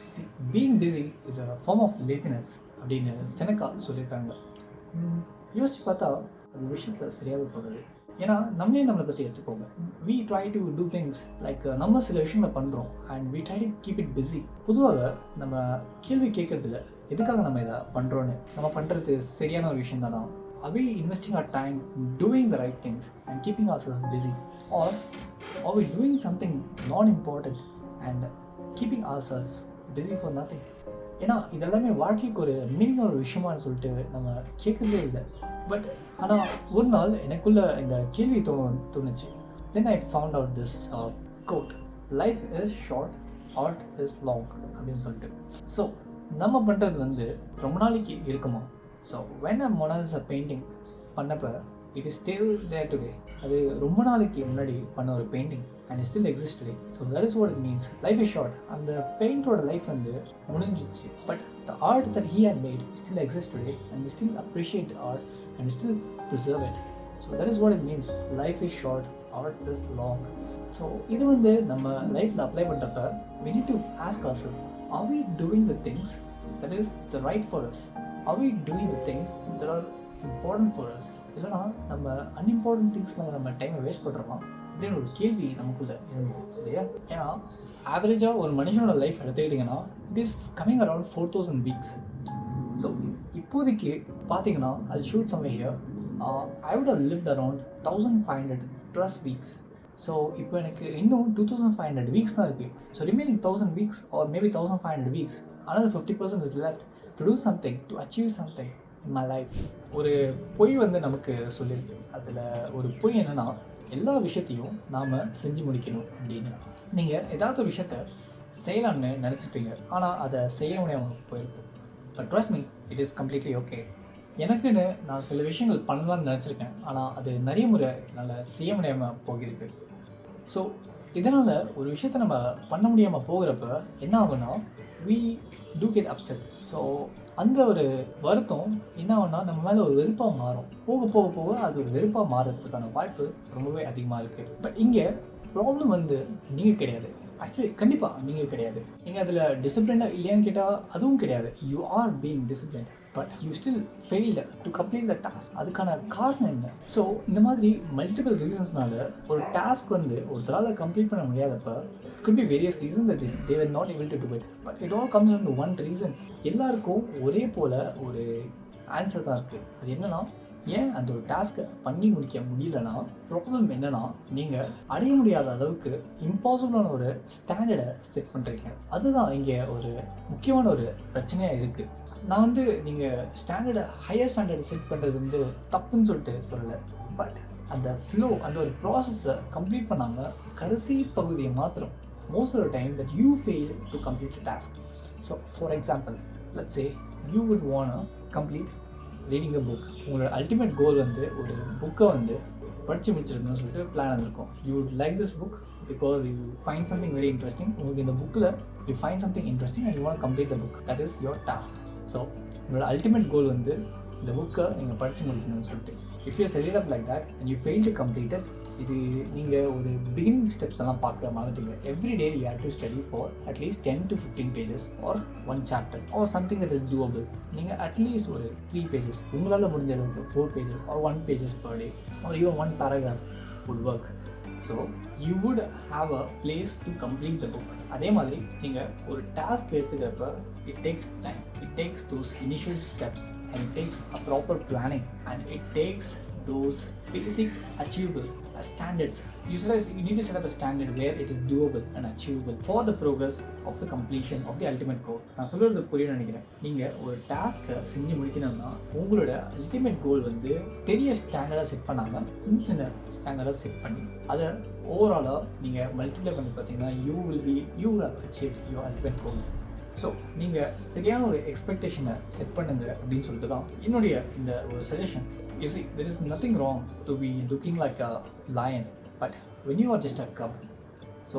See, being busy is a form of laziness அப்படின்னு செனக்கா சொல்லியிருக்காங்க. யோசிச்சு பார்த்தா அது விஷயத்தில் சரியாக போகிறது. ஏன்னா நம்மளை பற்றி எடுத்துக்கோங்க. we try to do things like நம்ம சில விஷயங்களை பண்ணுறோம் and we try to keep it busy. பொதுவாக நம்ம கேள்வி கேட்கறதில்ல எதுக்காக நம்ம இதை பண்ணுறோன்னு. நம்ம பண்ணுறது சரியான ஒரு விஷயம் தானா? Are we investing our time doing the right things and keeping ourselves busy? Or are we doing something not important and keeping ourselves busy for nothing? ஏன்னா இதெல்லாமே வாழ்க்கைக்கு ஒரு மீனிங்கான ஒரு விஷயமானு சொல்லிட்டு நம்ம கேட்கறதே இல்லை. பட் ஆனால் ஒரு நாள் எனக்குள்ள இந்த கேள்வி தோணுச்சு. Then I found out this quote, life is short, art is long அப்படின்னு சொல்லிட்டு. ஸோ நம்ம பண்ணுறது ரொம்ப நாளைக்கு இருக்குமா? ஸோ வென் மொனாலிசா பெயிண்டிங் பண்ணப்போ it is still there today. அது ரொம்ப நாளைக்கு முன்னாடி பண்ண ஒரு painting and it still exists today. So that is what it means. Life is short. And the painter life முடிஞ்சிச்சு. But the art that he had made still exists today, and we still appreciate the art and we still preserve it. So that is what it means. Life is short, art is long. So இது நம்ம லைஃப்ல apply பண்றப்ப we need to ask ourselves, are we doing the things that is the right for us? Are we doing the things that are important for us? இல்லைனா நம்ம unimportant things மேலே நம்ம டைமை waste பண்ணுறோமா அப்படின்னு ஒரு கேள்வி நமக்குள்ளே இருந்தது இல்லையா? ஏன்னா ஆவரேஜாக ஒரு மனுஷனோட லைஃப் எடுத்துக்கிட்டிங்கன்னா it is coming around 4000 weeks. So இப்போதைக்கு பார்த்தீங்கன்னா அது should somewhere here I would have lived around 1500+ weeks. So இப்போ எனக்கு இன்னும் 2500 வீக்ஸ் தான் இருக்குது. So remaining 1000 weeks are maybe 1500 weeks another 50% is left to do something, to achieve something in my life. ஒரு பொய் நமக்கு சொல்லியிருக்கு. அதில் ஒரு பொய் என்னென்னா, எல்லா விஷயத்தையும் நாம் செஞ்சு முடிக்கணும் அப்படின்னு. நீங்கள் ஏதாவது ஒரு விஷயத்த செய்யலாம்னு நினச்சிப்பீங்க, ஆனால் அதை செய்ய முடியாமல் போயிருக்கும். But trust me, it is completely okay. எனக்குன்னு நான் சில விஷயங்கள் பண்ணலாம்னு நினச்சிருக்கேன், ஆனால் அது நிறைய முறை என்னால் செய்ய முடியாமல் போகிருக்கு. ஸோ இதனால் ஒரு விஷயத்தை நம்ம பண்ண முடியாமல் போகிறப்ப என்ன ஆகுனா, we do get upset. So அந்த ஒரு வருத்தம் என்ன ஆகுனா நம்ம மேலே ஒரு வெறுப்பாக மாறும். போக போக போக அது ஒரு வெறுப்பாக மாறுறதுக்கான வாய்ப்பு ரொம்பவே அதிகமாக இருக்குது. பட் இங்கே ப்ராப்ளம் நீங்கள் கிடையாது. ஆக்சுவலி கண்டிப்பாக நீங்கள் கிடையாது. நீங்கள் அதில் டிசிப்ளினாக இல்லையான்னு கேட்டால் அதுவும் கிடையாது. You are being disciplined, but you still failed to complete the task. அதுக்கான காரணம் என்ன? ஸோ இந்த மாதிரி மல்டிபிள் ரீசன்ஸ்னால ஒரு டாஸ்க் ஒருத்தரால் கம்ப்ளீட் பண்ண முடியாதப்ப could be various reasons that they were not able to do it, but it all comes down to one reason. எல்லாருக்கும் ஒரே போல் ஒரு ஆன்சர் தான் இருக்குது. அது என்னென்னா, ஏன் அந்த ஒரு டாஸ்க்கை பண்ணி முடிக்க முடியலன்னா ப்ராப்ளம் என்னென்னா, நீங்கள் அடைய முடியாத அளவுக்கு இம்பாசிபிளான ஒரு ஸ்டாண்டர்டை செட் பண்ணுறீங்க. அதுதான் இங்கே ஒரு முக்கியமான ஒரு பிரச்சனையாக இருக்குது. நான் நீங்கள் ஸ்டாண்டர்டை ஹையர் ஸ்டாண்டர்டை செட் பண்ணுறது தப்புன்னு சொல்லிட்டு சொல்லலை. பட் அந்த ஃப்ளோ, அந்த ஒரு ப்ராசஸை கம்ப்ளீட் பண்ணாமல் கடைசி பகுதியை மாத்திரம் most of the time that you fail to complete a task. So for example, let's say you would want to complete reading a book. உங்களோட அல்டிமேட் கோல் ஒரு புக்கை படித்து முடிச்சிருக்கணும்னு சொல்லிட்டு பிளான் இருக்கும். You would like this book because you find something very interesting. உங்களுக்கு இந்த புக்கில் you find something interesting and you want to complete the book. That is your task. So உங்களோட அல்டிமேட் கோல் இந்த புக்கை நீங்கள் படித்து முடிக்கணும்னு சொல்லிட்டு. If you set it up like that and you fail to complete it, இது நீங்கள் ஒரு பிகினிங் ஸ்டெப்ஸ் எல்லாம் பார்க்க மறந்துட்டீங்க. Every day you have to study for at least 10 to 15 pages or 1 chapter or something that is doable. நீங்கள் at least ஒரு 3 pages உங்களால் முடிஞ்ச அளவுக்கு 4 pages or 1 pages per day or even 1 paragraph would work. So you would have a place to complete the book. அதே மாதிரி நீங்கள் ஒரு task எடுத்துக்கிறப்ப it takes time, it takes those initial steps and it takes a proper planning and it takes those basic achievable standards. You need to set up a standard where it is doable and achievable for the progress of the completion of the ultimate goal. நான் சொல்கிறது புரியும்னு நினைக்கிறேன். நீங்கள் ஒரு டாஸ்க்கை செஞ்சு முடிக்கணும்னா உங்களோட ultimate goal பெரிய ஸ்டாண்டர்டாக செட் பண்ணாமல் சின்ன சின்ன ஸ்டாண்டர்டாக செட் பண்ணி அதை ஓவராலாக நீங்கள் மல்டிப்ளை பண்ணி பார்த்தீங்கன்னா you will have achieved your ultimate goal. So நீங்கள் சரியான ஒரு எக்ஸ்பெக்டேஷனை செட் பண்ணுங்க அப்படின்னு சொல்லிட்டு தான் என்னுடைய இந்த ஒரு suggestion. You see, there is nothing wrong to be looking like a lion, but when you are just a cub, so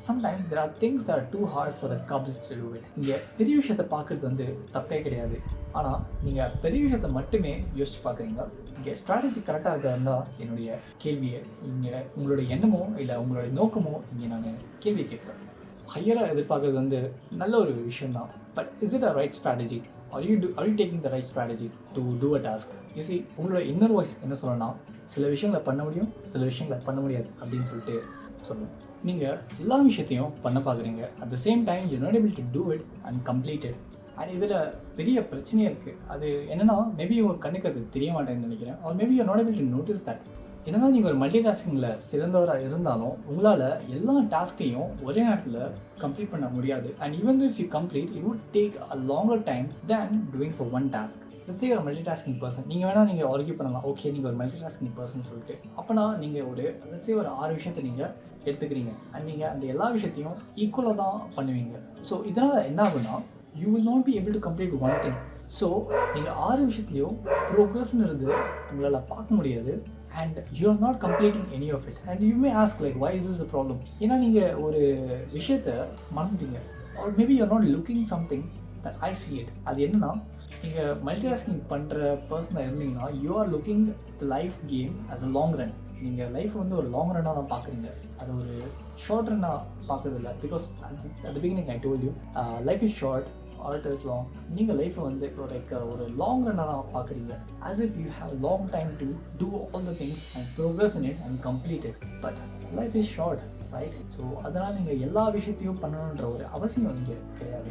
sometimes there are things that are too hard for the cubs to do it. இங்கே பெரிய விஷயத்தை பார்க்குறது தப்பே கிடையாது. ஆனால் நீங்கள் பெரிய விஷயத்தை மட்டுமே யோசிச்சு பார்க்குறீங்க. இங்கே ஸ்ட்ராட்டஜி கரெக்டாக இருக்கிறதா என்னுடைய கேள்வியை. இங்கே உங்களுடைய எண்ணமோ இல்லை உங்களுடைய நோக்கமோ இங்கே நான் கேள்வி கேட்குறேன். ஹையராக எதிர்பார்க்குறது வந்து நல்ல ஒரு விஷயம் தான். But is it a right strategy? are you taking the right strategy to do a task? You see, உங்களோட இன்னர் வாய்ஸ் என்ன சொல்லணும்னா, சில விஷயங்களை பண்ண முடியும், சில விஷயங்களை பண்ண முடியாது அப்படின்னு சொல்லிட்டு சொல்லணும். நீங்கள் எல்லா விஷயத்தையும் பண்ண பார்க்குறீங்க, at the same time you not able to do it and complete it. And இதில் பெரிய பிரச்சனையே இருக்குது. அது என்னென்னா, மேபி உங்கள் கண்ணுக்கு அது தெரிய மாட்டேன்னு நினைக்கிறேன். Or maybe you not able to notice that. என்னன்னா, நீங்கள் ஒரு மல்டி டாஸ்கிங்கில் சிறந்தவராக இருந்தாலும் உங்களால் எல்லா டாஸ்கையும் ஒரே நேரத்தில் கம்ப்ளீட் பண்ண முடியாது. And even if you complete, it would take a longer time than doing for one task. Let's say ஒரு மல்டி டாஸ்கிங் பர்சன். நீங்கள் ஆர்கியூ பண்ணலாம், ஓகே நீங்கள் ஒரு மல்டி டாஸ்கிங் பர்சன் சொல்லிட்டு. அப்போனா நீங்கள் லெட்ஸ் சே ஒரு 6 விஷயத்தை நீங்கள் எடுத்துக்கிறீங்க அண்ட் நீங்கள் அந்த எல்லா விஷயத்தையும் ஈக்குவலாக தான் பண்ணுவீங்க. ஸோ இதனால் என்ன ஆகுனா, you will not be able to complete one thing. So நீங்கள் 6 விஷயத்துலையும் ப்ரோக்ரஸ்ன்னு இருந்து உங்களால் பார்க்க முடியாது. and you are not completing any of it. And you may ask like, why is this a problem? ஏன்னா நீங்கள் ஒரு விஷயத்தை மறந்துட்டீங்க, or maybe you are not looking something that I see it. அது என்னன்னா, நீங்கள் மல்டிடாஸ்கிங் பண்ணுற பர்சனாக இருந்தீங்கன்னா, you are looking the life game as a long run. நீங்கள் லைஃப் வந்து ஒரு லாங் ரன்னாக தான் பார்க்குறீங்க, அது ஒரு ஷார்ட் ரன்னாக பார்க்குறது இல்லை. Because at the beginning I told you, life is short, art is long. நீங்கள் லைஃப்பை வந்து ஒரு லாங் ரன்னாக தான் பார்க்குறீங்க, as if you have a long time to do all the things and progress in it and complete it. But life is short, right? So அதனால் நீங்கள் எல்லா விஷயத்தையும் பண்ணணுன்ற ஒரு அவசியம் இங்கே கிடையாது.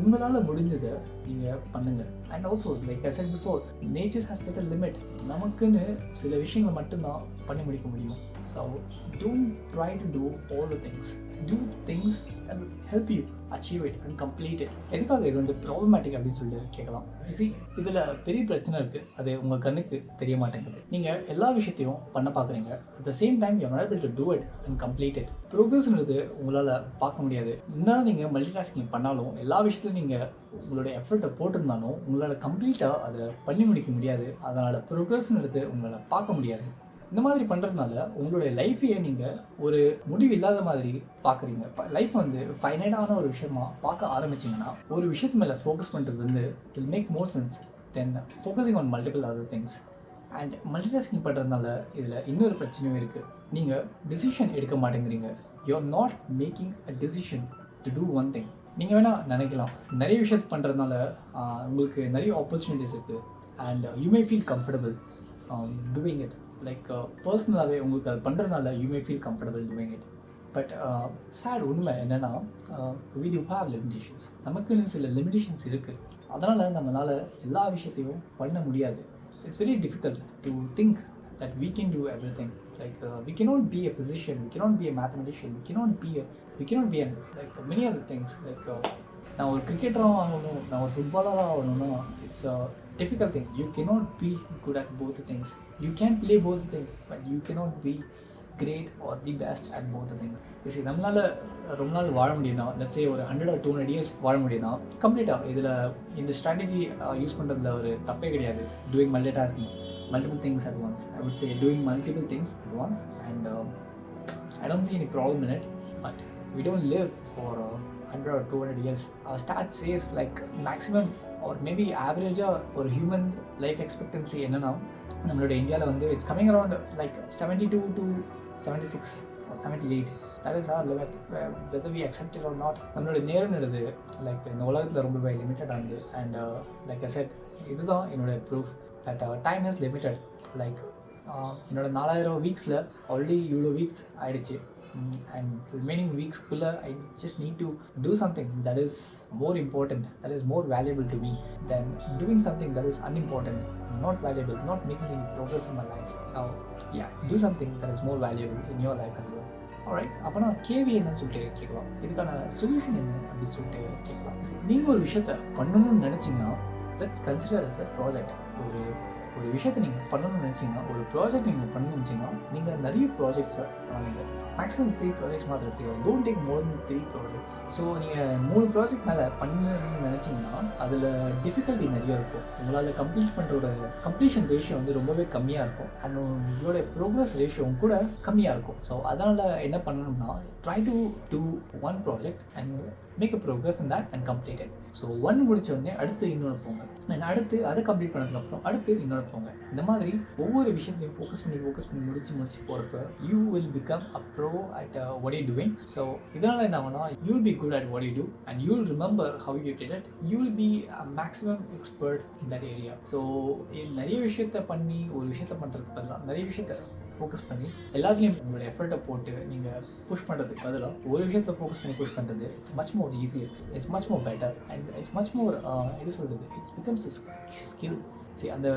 உங்களால் முடிஞ்சதை நீங்கள் பண்ணுங்கள். And also like I said before, nature has set a limit. நமக்குன்னு சில விஷயங்களை மட்டும்தான் பண்ணி முடிக்க முடியும். So don't try to do all the things. Do things that will help you achieve it and complete it. எதுக்காக இது வந்து ப்ராப்ளமேட்டிக் அப்படின்னு சொல்லிட்டு கேட்கலாம். இதில் பெரிய பிரச்சனை இருக்குது, அது உங்கள் கண்ணுக்கு தெரிய மாட்டேங்குது. நீங்கள் எல்லா விஷயத்தையும் பண்ண பார்க்குறீங்க, at the same time you are not able to do it and complete it. ப்ரோக்ரஸ்ன்றது உங்களால் பார்க்க முடியாது. இன்னும் நீங்கள் மல்டிடாஸ்கிங் பண்ணாலும், எல்லா விஷயத்துலையும் நீங்கள் உங்களுடைய எஃபர்ட்டை போட்டிருந்தாலும் உங்களால் கம்ப்ளீட்டாக அதை பண்ணி முடிக்க முடியாது. அதனால் ப்ரோக்ரஸ்ன்றது உங்களால் பார்க்க முடியாது. இந்த மாதிரி பண்ணுறதுனால உங்களுடைய லைஃப்பையே நீங்கள் ஒரு முடிவு இல்லாத மாதிரி பார்க்குறீங்க. லைஃப் வந்து ஃபைனைட்டான ஒரு விஷயமா பார்க்க ஆரம்பிச்சிங்கன்னா, ஒரு விஷயத்து மேலே ஃபோக்கஸ் பண்ணுறது வந்து will make more sense then focusing on multiple other things. And multitasking பண்ணுறதுனால இதில் இன்னொரு பிரச்சனையும் இருக்குது. நீங்கள் டிசிஷன் எடுக்க மாட்டேங்கிறீங்க. You are not making a decision to do one thing. நீங்கள் வேணால் நினைக்கலாம், நிறைய விஷயத்தை பண்ணுறதுனால உங்களுக்கு நிறைய ஆப்பர்ச்சுனிட்டிஸ் இருக்குது and you may feel comfortable doing it. Like பர்சனலாகவே உங்களுக்கு அது பண்ணுறதுனால you may feel comfortable doing it. But sad உண்மை என்னென்னா, we do have limitations. நமக்குன்னு சில லிமிடேஷன்ஸ் இருக்குது. அதனால் நம்மளால் எல்லா விஷயத்தையும் பண்ண முடியாது. It's very difficult to think that we can do everything. Like we cannot be a physician, we cannot be a mathematician, we cannot be like many other things. Like நான் ஒரு கிரிக்கெட்டராக ஆகணும், நான் ஒரு ஃபுட்பாலராக ஆகணும்னா it's a difficult thing. You cannot be good at both the things. You can play both the things, but you cannot be great or the best at both the things. நம்மளால் ரொம்ப நாள் வாழ முடியும்னா, லெட்ஸ் சே ஒரு 100 or 200 years வாழ முடியும்னா, கம்ப்ளீட்டாக இதில் இந்த ஸ்ட்ராட்டஜி யூஸ் பண்ணுறதுல ஒரு தப்பே கிடையாது. Doing multitasking, multiple things at once. I would say doing multiple things at once, and I don't see any problem in it. But we don't live for 100 or 200 years. Our stat says like maximum or maybe average-ஆக ஒரு human life expectancy என்னென்னா, நம்மளோட இந்தியாவில் வந்து it's coming around like 72 to 76 or 78. That is our limit, whether we accept it or not. நம்மளோட நேரம்ன்றது like இந்த உலகத்தில் ரொம்பவே லிமிட்டடானது. And like I set, இதுதான் என்னோட proof that time is limited. Like என்னோட 4000 வீக்ஸில் ஆல்ரெடி இவ்வளோ வீக்ஸ் ஆகிடுச்சு. And remaining weeksக்குள்ளே I just need to do something that is more important, that is more valuable to me than doing something that is unimportant, not valuable, not making any progress in my life. So yeah, do something that is more valuable in your life as well. Alright, அப்போனா கேள்வி என்னன்னு சொல்லிட்டு கேட்கலாம், இதுக்கான solution என்ன அப்படின்னு சொல்லிட்டு கேட்கலாம். நீங்கள் ஒரு விஷயத்தை பண்ணணும்னு நினச்சிங்கன்னா, let's consider as a project. ஒரு விஷயத்தை நீங்கள் பண்ணணும்னு நினச்சிங்கன்னா, ஒரு ப்ராஜெக்ட் நீங்கள் பண்ணணும்னு நினச்சிங்கன்னா, நீங்கள் நிறைய ப்ராஜெக்ட்ஸை பண்ணுவீங்க. மேக்ஸிமம் 3 ப்ராஜெக்ட்ஸ் மாதிரி எடுத்துக்கலாம். Don't take more then 3 projects. So நீங்கள் 3 ப்ராஜெக்ட் மேலே பண்ணணும்னு நினச்சிங்கன்னா, அதில் டிஃபிகல்ட்டி நிறைய இருக்கும். உங்களால் கம்ப்ளீஷன் ரேஷியோ வந்து ரொம்பவே கம்மியாக இருக்கும். அண்ட் உங்களோட ப்ரோக்ரஸ் ரேஷியோவும் கூட கம்மியாக இருக்கும். ஸோ அதனால் என்ன பண்ணணும்னா, try to do one project and make a progress in that and complete it. So 1 முடிச்ச உடனே அடுத்து இன்னொன்று போங்க, அண்ட் அடுத்து அதை கம்ப்ளீட் பண்ணதுக்கப்புறம் அடுத்து இன்னொரு ஃபார்வர்ட் போங்க. இந்த மாதிரி ஒவ்வொரு விஷயத்தையும் ஃபோக்கஸ் பண்ணி முடிச்சு போகிறப்ப you will become a pro at what you doing. So இதனால் என்ன ஆகும்னா you will be good at what you do and you will remember how you did it. You will be a maximum expert in that area. So நிறைய விஷயத்த பண்ணி ஒரு விஷயத்த பண்ணுறதுக்கு பதிலாக நிறைய விஷயத்த ஃபோக்கஸ் பண்ணி எல்லாத்துலேயும் உங்களோட எஃபர்ட்டை போட்டு நீங்கள் புஷ் பண்ணுறதுக்கு பதிலாக ஒரு விஷயத்தில் ஃபோக்கஸ் பண்ணி புஷ் பண்ணுறது it's much more easier, it's much more better and it's much more எப்படி சொல்கிறது, இட்ஸ் பிகம்ஸ் ஸ்கில். சரி, அந்த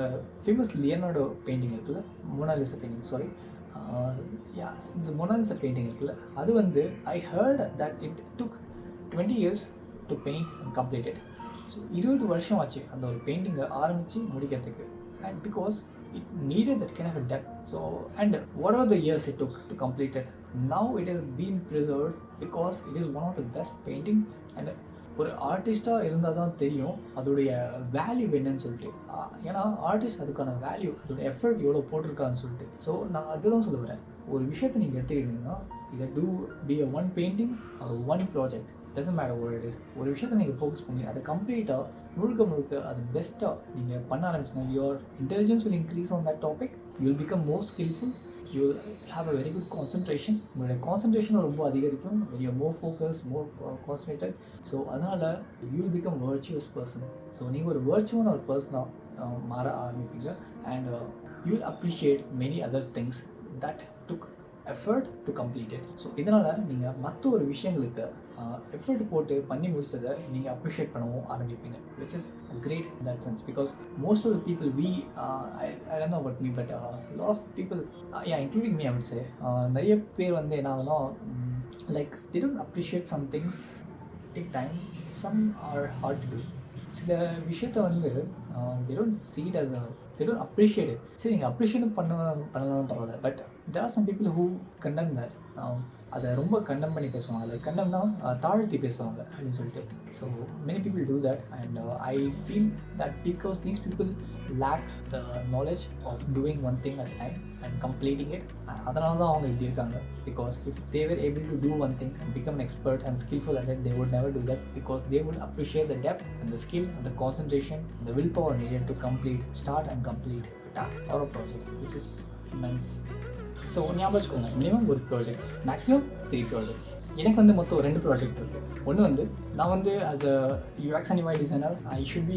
ஃபேமஸ் லியனார்டோ பெயிண்டிங் இருக்குல்ல, மோனாலிசா பெயிண்டிங், சாரி இந்த மோனாலிசா பெயிண்டிங் இருக்குல்ல, அது வந்து I heard that it took 20 years to paint and complete it. So 20 வருஷம் ஆச்சு அந்த ஒரு பெயிண்டிங்கை ஆரம்பித்து முடிக்கிறதுக்கு. And because it needed that kind of a depth. So, and whatever the years it took to complete it, now it has been preserved because it is one of the best painting. And ஒரு ஆர்டிஸ்ட்டாக இருந்தால் தான் தெரியும் அதோடைய value என்னன்னு சொல்லிட்டு. ஏன்னா artist அதுக்கான value, அதோட எஃபர்ட் எவ்வளோ போட்டிருக்கான்னு சொல்லிட்டு. ஸோ நான் அதுதான் சொல்ல வரேன், ஒரு விஷயத்தை நீங்கள் எடுத்துக்கிட்டீங்கன்னா இதை B a one painting or one project, doesn't matter what it is. ஒரு விஷயத்தை நீங்கள் ஃபோக்கஸ் பண்ணி அதை கம்ப்ளீட்டாக முழுக்க அது பெஸ்ட்டாக நீங்கள் பண்ண ஆரம்பிச்சிங்கன்னா your intelligence will increase on that topic, you will become more skillful, you will have a very good concentration. உங்களுடைய கான்சன்ட்ரேஷன் ரொம்ப அதிகரிக்கும் when you are more focused, more concentrated. So அதனால் you will become virtuous person. So நீங்கள் ஒரு virtuous ஒரு பர்சனாக மாற ஆரம்பிப்பீங்க and you will appreciate many other things that took effort to complete it. So இதனால் நீங்கள் மற்ற ஒரு விஷயங்களுக்கு எஃபர்ட் போட்டு பண்ணி முடிச்சதை நீங்கள் அப்ரிஷியேட் பண்ணவும் ஆரம்பிப்பீங்க, which is great in that sense because most of the people I don't know about me but a lot of people, including me I would say, நிறைய பேர் வந்து என்ன ஆகுனா like they don't appreciate some things, take time, some are hard to do. சில விஷயத்தை வந்து they don't see it as they don't appreciate it. சரி, நீங்கள் அப்ரிஷியேட் பண்ணலாம் பரவாயில்ல, but there are some people who condemn that. அதை ரொம்ப condemn பண்ணி பேசுவாங்க, அதை கண்டெம்னா தாழ்த்தி பேசுவாங்க அப்படின்னு சொல்லிட்டு. So many people do that and I feel that because these people lack the knowledge of doing one thing at a time and completing it, அதனால தான் அவங்க இப்படி இருக்காங்க. Because if they were able to do one thing and become an expert and skillful at it, they would never do that because they would appreciate the depth and the skill and the concentration and the willpower needed to start and complete a task or a project, which is immense. So ஞாபகம் வச்சுக்கோங்க, minimum ஒரு project, maximum 3 projects. எனக்கு வந்து மொத்தம் 2 project இருக்குது. ஒன்று வந்து நான் வந்து as a UX and UI designer I should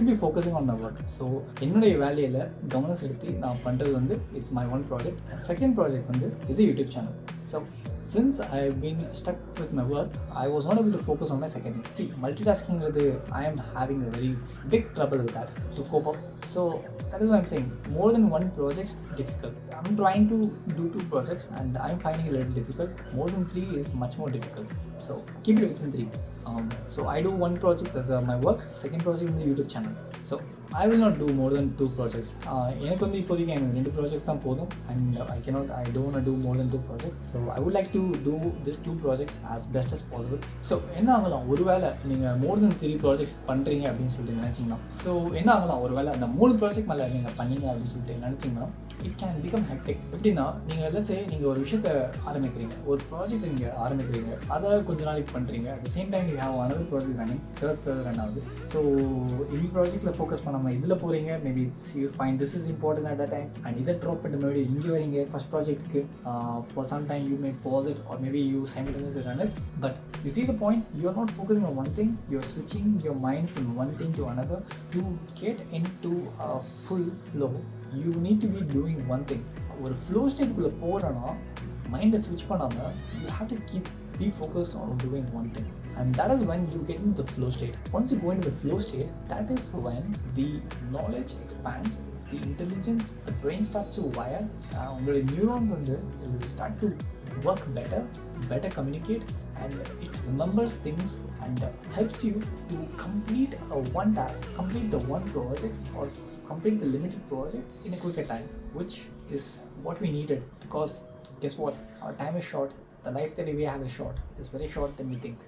be focusing on my work. So என்னுடைய வேலையில் கவனம் செலுத்தி நான் பண்ணுறது வந்து it's my one project. And second project வந்து is a YouTube channel. So since I have been stuck with my work, I was not able to focus on my second thing. See, multitasking I am having a very big trouble with that to cope up. So that is why I'm saying more than one project is difficult. I'm trying to do 2 projects and I'm finding it a little difficult. More than 3 is much more difficult. So keep it within 3. So I do 1 project as my work, second project in the YouTube channel. So I will not do more than 2 projects. எனக்கு வந்து இப்போதைக்கு எனக்கு 2 projects தான் போதும் and I don't want to do more than 2 projects. So I would like to do these 2 projects as best as possible. So என்ன ஆகலாம், ஒருவேளை நீங்கள் more than 3 projects பண்ணுறீங்க அப்படின்னு சொல்லிட்டு நினச்சிங்கன்னா, ஸோ என்ன ஆகலாம், ஒருவேளை அந்த 3 ப்ராஜெக்ட் மேலே நீங்கள் பண்ணீங்க அப்படின்னு சொல்லிட்டு நினச்சிங்கன்னா இட் கேன் பிகம் ஹெக்டிக். எப்படின்னா நீங்கள் நீங்கள் ஒரு விஷயத்தை ஆரம்பிக்கிறீங்க, ஒரு ப்ராஜெக்ட் நீங்கள் ஆரம்பிக்கிறீங்க, அதை கொஞ்ச நாளைக்கு பண்ணுறீங்க, at the same time you have another project running, third run ஆகுது. ஸோ இந்த ப்ராஜெக்ட்டில் ஃபோக்கஸ் பண்ணாமல் இதில் போகிறீங்க, maybe you find this is important at the time and இதை ட்ராப் பண்ணிட்டு மறுபடியும் இங்கே வரீங்க ஃபஸ்ட் ப்ராஜெக்ட்டுக்கு. For some time you may pause it or maybe you simultaneously run it, but you see the point, you are not focusing on one thing, you are switching your mind from one thing to another. To get into a full flow, you need to be doing one thing. ஒரு flow ஸ்டேட்டுக்குள்ளே போகிறோன்னா மைண்டை ஸ்விட்ச் பண்ணாமல் you have to be focused on doing one thing, and that is when you get into the flow state. Once you go into the flow state, that is when the knowledge expands, the intelligence, the brain starts to wire, உங்களுடைய neurons will start to work better communicate, and it remembers things and helps you to complete one task, complete the one project or complete the limited project in a quicker time, which is what we needed. Because guess what, our time is short, the life that we have is short, is very short than we think.